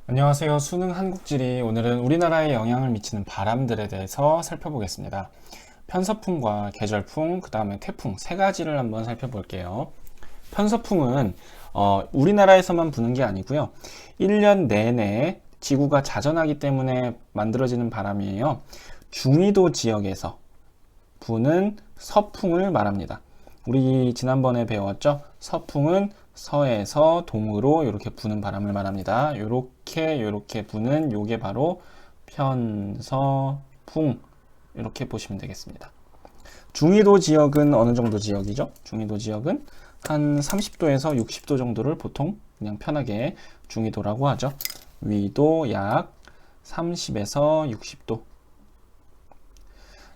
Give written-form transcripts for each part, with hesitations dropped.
안녕하세요. 수능 한국지리. 오늘은 우리나라에 영향을 미치는 바람들에 대해서 살펴보겠습니다. 편서풍과 계절풍, 그 다음에 태풍 세 가지를 한번 살펴볼게요. 편서풍은 우리나라에서만 부는 게 아니고요. 1년 내내 지구가 자전하기 때문에 만들어지는 바람이에요. 중위도 지역에서 부는 서풍을 말합니다. 우리 지난번에 배웠죠? 서풍은 서에서 동으로 이렇게 부는 바람을 말합니다. 요렇게 부는 요게 바로 편서풍, 이렇게 보시면 되겠습니다. 중위도 지역은 어느 정도 지역이죠? 중위도 지역은 한 30도에서 60도 정도를 보통 그냥 편하게 중위도라고 하죠. 위도 약 30에서 60도.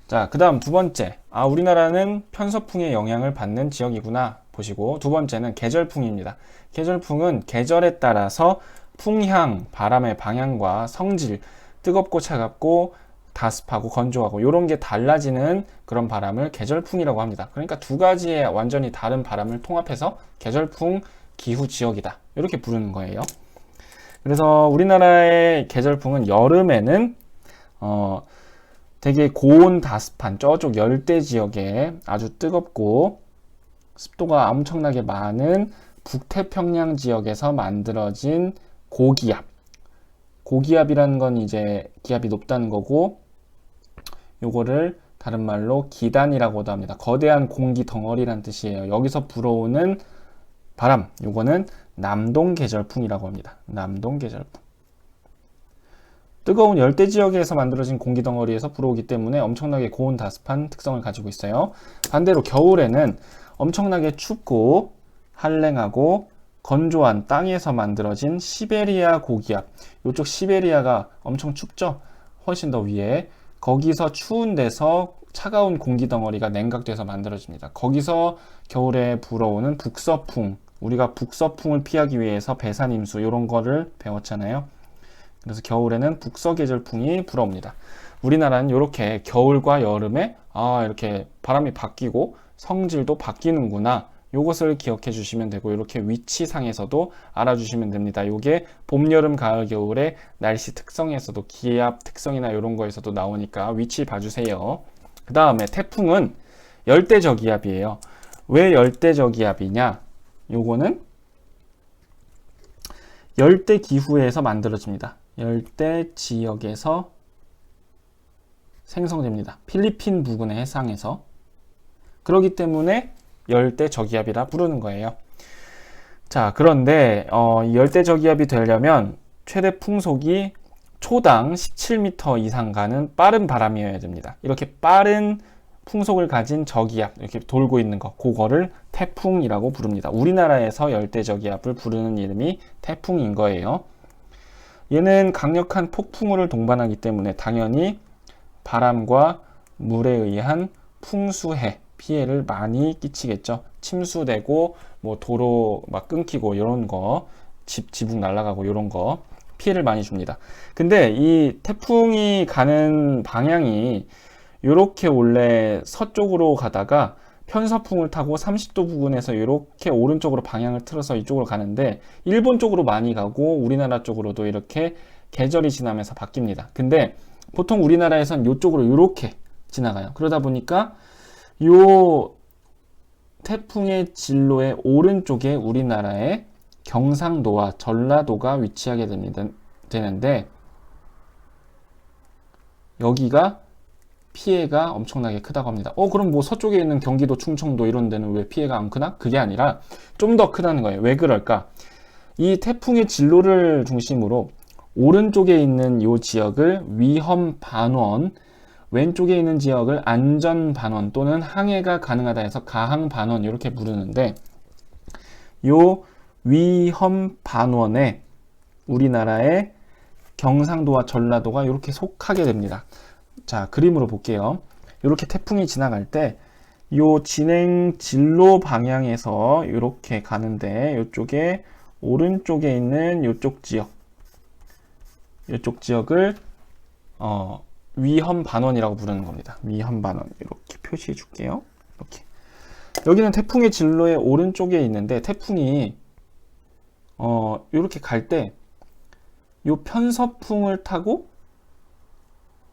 자, 그 다음 두 번째. 우리나라는 편서풍의 영향을 받는 지역이구나 보시고, 두 번째는 계절풍입니다. 계절풍은 계절에 따라서 풍향, 바람의 방향과 성질, 뜨겁고 차갑고 다습하고 건조하고 이런 게 달라지는 그런 바람을 계절풍이라고 합니다. 그러니까 두 가지의 완전히 다른 바람을 통합해서 계절풍 기후 지역이다, 이렇게 부르는 거예요. 그래서 우리나라의 계절풍은 여름에는 되게 고온 다습한 저쪽 열대 지역에 아주 뜨겁고 습도가 엄청나게 많은 북태평양 지역에서 만들어진 고기압. 고기압이라는 건 이제 기압이 높다는 거고, 요거를 다른 말로 기단이라고도 합니다. 거대한 공기 덩어리란 뜻이에요. 여기서 불어오는 바람, 요거는 남동계절풍이라고 합니다. 남동계절풍. 뜨거운 열대 지역에서 만들어진 공기 덩어리에서 불어오기 때문에 엄청나게 고온 다습한 특성을 가지고 있어요. 반대로 겨울에는 엄청나게 춥고 한랭하고 건조한 땅에서 만들어진 시베리아 고기압. 이쪽 시베리아가 엄청 춥죠? 훨씬 더 위에. 거기서 추운 데서 차가운 공기 덩어리가 냉각돼서 만들어집니다. 거기서 겨울에 불어오는 북서풍. 우리가 북서풍을 피하기 위해서 배산임수 이런 거를 배웠잖아요. 그래서 겨울에는 북서계절풍이 불어옵니다. 우리나라는 이렇게 겨울과 여름에 이렇게 바람이 바뀌고 성질도 바뀌는구나, 요것을 기억해 주시면 되고, 이렇게 위치상에서도 알아주시면 됩니다. 이게 봄, 여름, 가을, 겨울의 날씨 특성에서도 기압 특성이나 이런 거에서도 나오니까 위치 봐주세요. 그 다음에 태풍은 열대저기압이에요. 왜 열대저기압이냐? 요거는 열대 기후에서 만들어집니다. 열대 지역에서 생성됩니다. 필리핀 부근의 해상에서. 그렇기 때문에 열대 저기압이라 부르는 거예요. 자, 그런데 열대 저기압이 되려면 최대 풍속이 초당 17m 이상 가는 빠른 바람이어야 됩니다. 이렇게 빠른 풍속을 가진 저기압, 이렇게 돌고 있는 거, 그거를 태풍이라고 부릅니다. 우리나라에서 열대 저기압을 부르는 이름이 태풍인 거예요. 얘는 강력한 폭풍우를 동반하기 때문에 당연히 바람과 물에 의한 풍수해, 피해를 많이 끼치겠죠. 침수되고 뭐 도로 막 끊기고 이런 거, 지붕 날아가고 이런 거 피해를 많이 줍니다. 근데 이 태풍이 가는 방향이 이렇게 원래 서쪽으로 가다가 편서풍을 타고 30도 부근에서 이렇게 오른쪽으로 방향을 틀어서 이쪽으로 가는데, 일본 쪽으로 많이 가고 우리나라 쪽으로도 이렇게 계절이 지나면서 바뀝니다. 근데 보통 우리나라에선 이쪽으로 이렇게 지나가요. 그러다 보니까 이 태풍의 진로의 오른쪽에 우리나라의 경상도와 전라도가 위치하게 되는데, 여기가 피해가 엄청나게 크다고 합니다. 그럼 뭐 서쪽에 있는 경기도, 충청도 이런 데는 왜 피해가 안 크나? 그게 아니라 좀 더 크다는 거예요. 왜 그럴까? 이 태풍의 진로를 중심으로 오른쪽에 있는 이 지역을 위험 반원, 왼쪽에 있는 지역을 안전 반원 또는 항해가 가능하다 해서 가항 반원, 이렇게 부르는데, 이 위험 반원에 우리나라의 경상도와 전라도가 이렇게 속하게 됩니다. 자, 그림으로 볼게요. 이렇게 태풍이 지나갈 때 이 진행 진로 방향에서 이렇게 가는데, 이쪽에 오른쪽에 있는 이쪽 지역을 위험 반원이라고 부르는 겁니다. 위험 반원, 이렇게 표시해 줄게요. 이렇게. 여기는 태풍의 진로의 오른쪽에 있는데, 태풍이 이렇게 갈 때 요 편서풍을 타고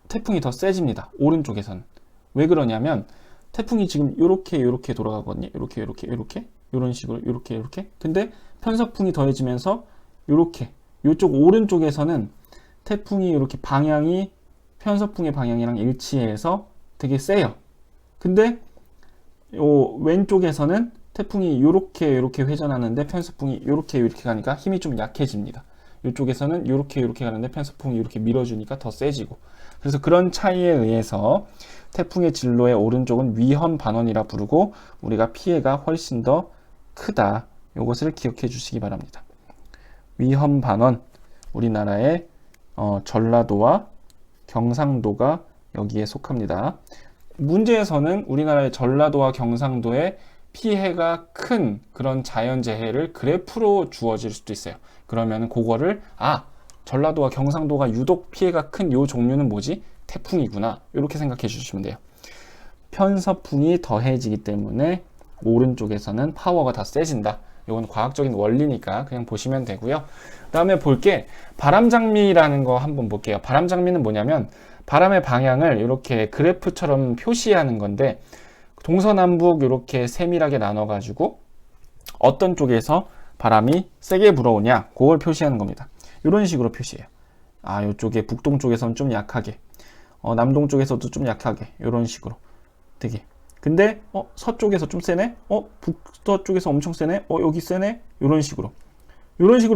태풍이 더 세집니다. 오른쪽에서는. 왜 그러냐면 태풍이 지금 요렇게 돌아가거든요. 요렇게 요런 식으로 요렇게. 근데 편서풍이 더해지면서 요쪽 오른쪽에서는 태풍이 이렇게 방향이 편서풍의 방향이랑 일치해서 되게 세요. 근데 요 왼쪽에서는 태풍이 요렇게 회전하는데 편서풍이 요렇게 가니까 힘이 좀 약해집니다. 이쪽에서는 요렇게 가는데 편서풍이 이렇게 밀어주니까 더 세지고. 그래서 그런 차이에 의해서 태풍의 진로의 오른쪽은 위험 반원이라 부르고 우리가 피해가 훨씬 더 크다. 이것을 기억해 주시기 바랍니다. 위험 반원, 우리나라의 전라도와 경상도가 여기에 속합니다. 문제에서는 우리나라의 전라도와 경상도에 피해가 큰 그런 자연재해를 그래프로 주어질 수도 있어요. 그러면 그거를 전라도와 경상도가 유독 피해가 큰 요 종류는 뭐지? 태풍이구나. 이렇게 생각해 주시면 돼요. 편서풍이 더해지기 때문에 오른쪽에서는 파워가 더 세진다. 이건 과학적인 원리니까 그냥 보시면 되고요. 그 다음에 볼게 바람장미라는 거 한번 볼게요. 바람장미는 뭐냐면 바람의 방향을 이렇게 그래프처럼 표시하는 건데 동서남북 이렇게 세밀하게 나눠 가지고 어떤 쪽에서 바람이 세게 불어오냐 그걸 표시하는 겁니다. 이런 식으로 표시해요. 이쪽에 북동쪽에서는 좀 약하게, 남동 쪽에서도 좀 약하게, 이런 식으로 되게. 근데 서쪽에서 좀 세네, 북서쪽에서 엄청 세네, 여기 세네, 이런 식으로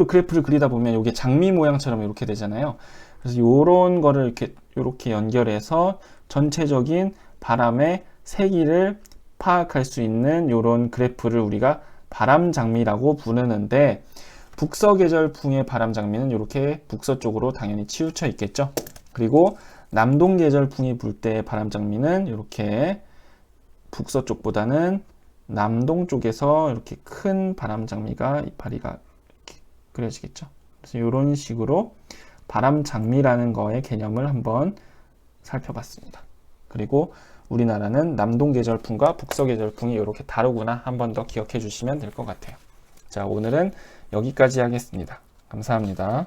그래프를 그리다 보면 이게 장미 모양처럼 이렇게 되잖아요. 그래서 이런 거를 이렇게 연결해서 전체적인 바람의 세기를 파악할 수 있는 이런 그래프를 우리가 바람장미라고 부르는데, 북서계절풍의 바람장미는 이렇게 북서쪽으로 당연히 치우쳐 있겠죠. 그리고 남동계절풍이 불 때 바람장미는 이렇게 북서쪽보다는 남동 쪽에서 이렇게 큰 바람장미가 이파리가 이렇게 그려지겠죠. 그래서 이런 식으로 바람장미라는 거의 개념을 한번 살펴봤습니다. 그리고 우리나라는 남동계절풍과 북서계절풍이 이렇게 다르구나 한 번 더 기억해 주시면 될 것 같아요. 자, 오늘은 여기까지 하겠습니다. 감사합니다.